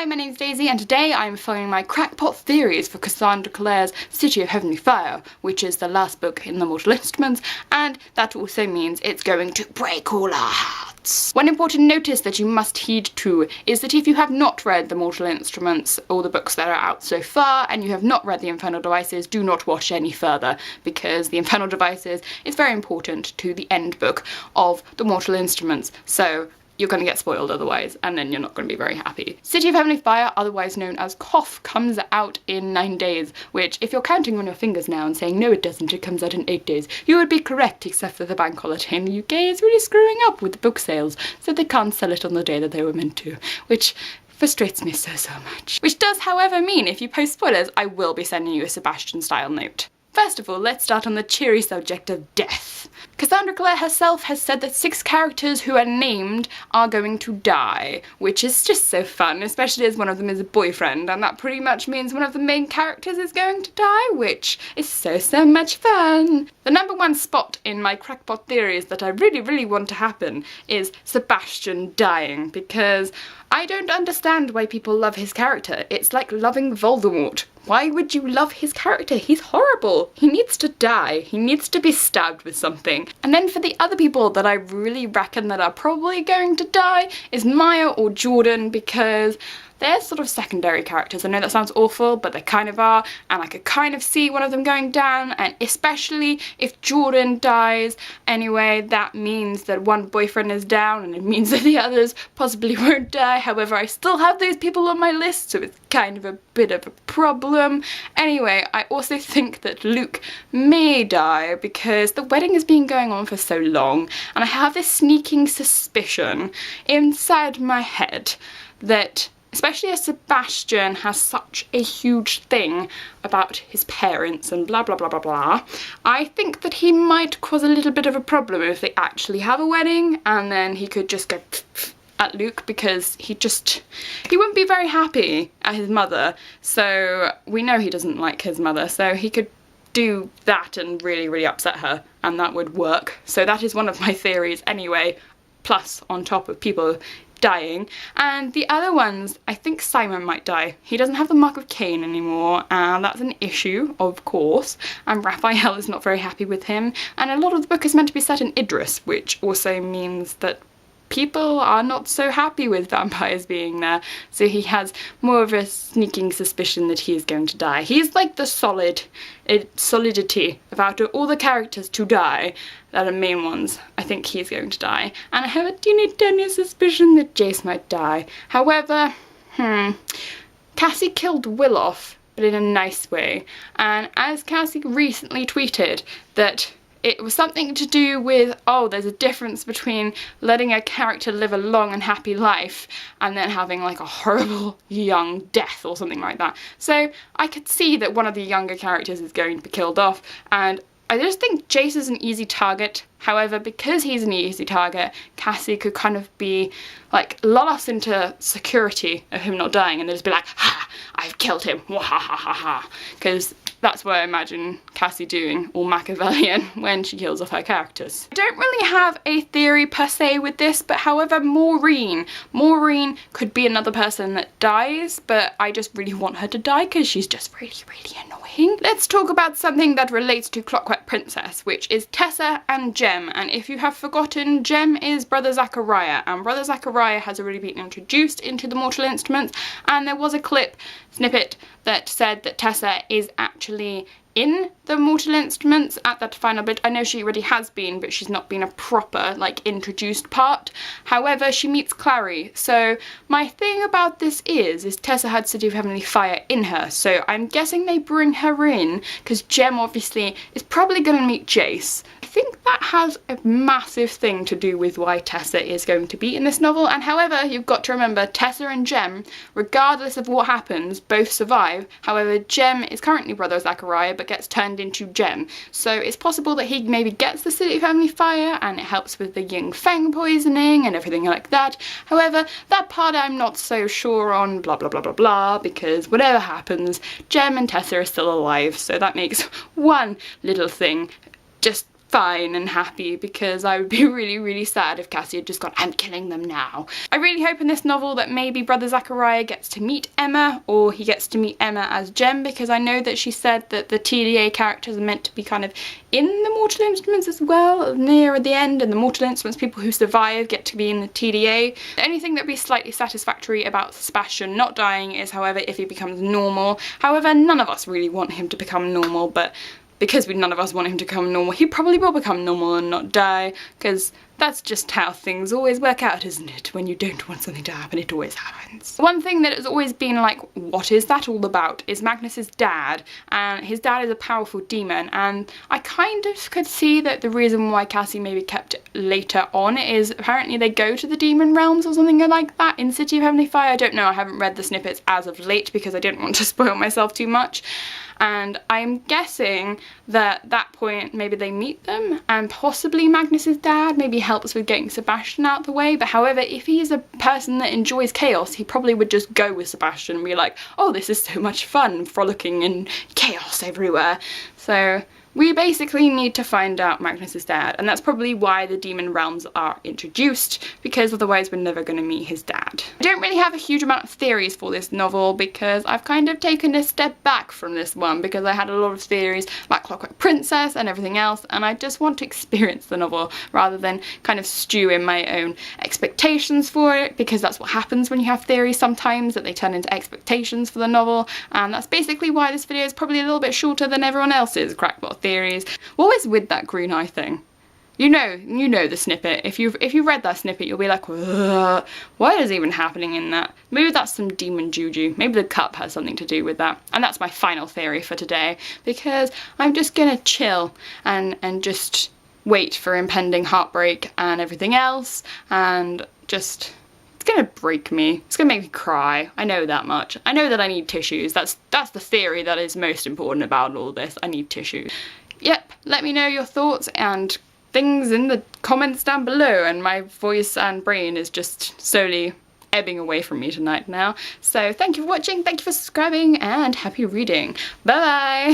Hi, my name's Daisy, and today I'm following my Crackpot theories for Cassandra Clare's City of Heavenly Fire, which is the last book in the Mortal Instruments, and that also means it's going to break all our hearts. One important notice that you must heed to is that if you have not read the Mortal Instruments, or the books that are out so far, and you have not read the Infernal Devices, do not watch any further, because the Infernal Devices is very important to the end book of the Mortal Instruments, so you're going to get spoiled otherwise, and then you're not going to be very happy. City of Heavenly Fire, otherwise known as Cough, comes out in 9 days, which, if you're counting on your fingers now and saying, no it doesn't, it comes out in 8 days, you would be correct, except for the bank holiday in the UK is really screwing up with the book sales, so they can't sell it on the day that they were meant to, which frustrates me so much. Which does, however, mean if you post spoilers, I will be sending you a Sebastian-style note. First of all, let's start on the cheery subject of death. Cassandra Clare herself has said that 6 characters who are named are going to die, which is just so fun, especially as one of them is a boyfriend, and that pretty much means one of the main characters is going to die, which is so much fun. The number one spot in my Crackpot theories that I really want to happen is Sebastian dying, because I don't understand why people love his character. It's like loving Voldemort. Why would you love his character? He's horrible. He needs to die. He needs to be stabbed with something. And then for the other people that I really reckon that are probably going to die is Maya or Jordan, because they're sort of secondary characters. I know that sounds awful, but they kind of are, and I could kind of see one of them going down, and especially if Jordan dies anyway, that means that one boyfriend is down, and it means that the others possibly won't die. However, I still have those people on my list, so it's kind of a bit of a problem. Anyway, I also think that Luke may die because the wedding has been going on for so long, and I have this sneaking suspicion inside my head that especially as Sebastian has such a huge thing about his parents and blah blah blah blah blah, I think that he might cause a little bit of a problem if they actually have a wedding, and then he could just go at Luke, because he wouldn't be very happy at his mother, so we know he doesn't like his mother, so he could do that and really upset her, and that would work. So that is one of my theories anyway, plus on top of people dying. And the other ones, I think Simon might die. He doesn't have the Mark of Cain anymore, and that's an issue, of course, and Raphael is not very happy with him, and a lot of the book is meant to be set in Idris, which also means that people are not so happy with vampires being there, so he has more of a sneaking suspicion that he is going to die. He's like the solidity of out of all the characters to die that are main ones. I think he's going to die, and I have a teeny suspicion that Jace might die. However, Cassie killed Will off, but in a nice way, and as Cassie recently tweeted that it was something to do with, oh, there's a difference between letting a character live a long and happy life and then having like a horrible young death or something like that. So I could see that one of the younger characters is going to be killed off, and I just think Jace is an easy target. However, because he's an easy target, Cassie could kind of be like lull us into security of him not dying, and then just be like, ha, I've killed him, wahahaha, because that's what I imagine Cassie doing, all Machiavellian, when she kills off her characters. I don't really have a theory per se with this, but however, Maureen could be another person that dies, but I just really want her to die because she's just really annoying. Let's talk about something that relates to Clockwork Princess, which is Tessa and Gem, and if you have forgotten, Gem is Brother Zachariah, and Brother Zachariah has already been introduced into the Mortal Instruments, and there was a snippet that said that Tessa is actually in the Mortal Instruments at that final bit. I know she already has been, but she's not been a proper, like, introduced part. However, she meets Clary. So my thing about this is Tessa had City of Heavenly Fire in her, so I'm guessing they bring her in, because Gem obviously is probably going to meet Jace. I think that has a massive thing to do with why Tessa is going to be in this novel, and however, you've got to remember, Tessa and Gem, regardless of what happens, both survive. However, Gem is currently Brother Zachariah, but gets turned into Gem. So it's possible that he maybe gets the City of Heavenly Fire, and it helps with the Yin Feng poisoning and everything like that. However, that part I'm not so sure on, blah blah blah blah blah, because whatever happens, Gem and Tessa are still alive, so that makes one little thing just fine and happy, because I would be really, really sad if Cassie had just gone, I'm killing them now. I really hope in this novel that maybe Brother Zachariah gets to meet Emma, or he gets to meet Emma as Gem, because I know that she said that the TDA characters are meant to be kind of in the Mortal Instruments as well, near the end, and the Mortal Instruments people who survive get to be in the TDA. The only thing that would be slightly satisfactory about Sebastian not dying is, however, if he becomes normal. However, none of us really want him to become normal, but because none of us want him to become normal, he probably will become normal and not die, because that's just how things always work out, isn't it? When you don't want something to happen, it always happens. One thing that has always been like, what is that all about, is Magnus's dad, and his dad is a powerful demon, and I kind of could see that the reason why Cassie maybe kept it later on is apparently they go to the demon realms or something like that in City of Heavenly Fire. I don't know, I haven't read the snippets as of late because I didn't want to spoil myself too much. And I'm guessing that at that point maybe they meet them, and possibly Magnus's dad maybe helps with getting Sebastian out the way. But however, if he's a person that enjoys chaos, he probably would just go with Sebastian and be like, oh, this is so much fun, frolicking and chaos everywhere. So we basically need to find out Magnus's dad, and that's probably why the demon realms are introduced, because otherwise we're never going to meet his dad. I don't really have a huge amount of theories for this novel, because I've kind of taken a step back from this one, because I had a lot of theories about Clockwork Princess and everything else, and I just want to experience the novel rather than kind of stew in my own expectations for it, because that's what happens when you have theories sometimes, that they turn into expectations for the novel, and that's basically why this video is probably a little bit shorter than everyone else's Crackpot theories. What was with that green eye thing? You know the snippet. If you've read that snippet, you'll be like, what is even happening in that? Maybe that's some demon juju. Maybe the cup has something to do with that. And that's my final theory for today, because I'm just gonna chill and just wait for impending heartbreak and everything else, and just, it's gonna break me. It's gonna make me cry. I know that much. I know that I need tissues. That's the theory that is most important about all this. I need tissues. Yep, let me know your thoughts and things in the comments down below, and my voice and brain is just slowly ebbing away from me tonight now. So thank you for watching, thank you for subscribing, and happy reading. Bye bye!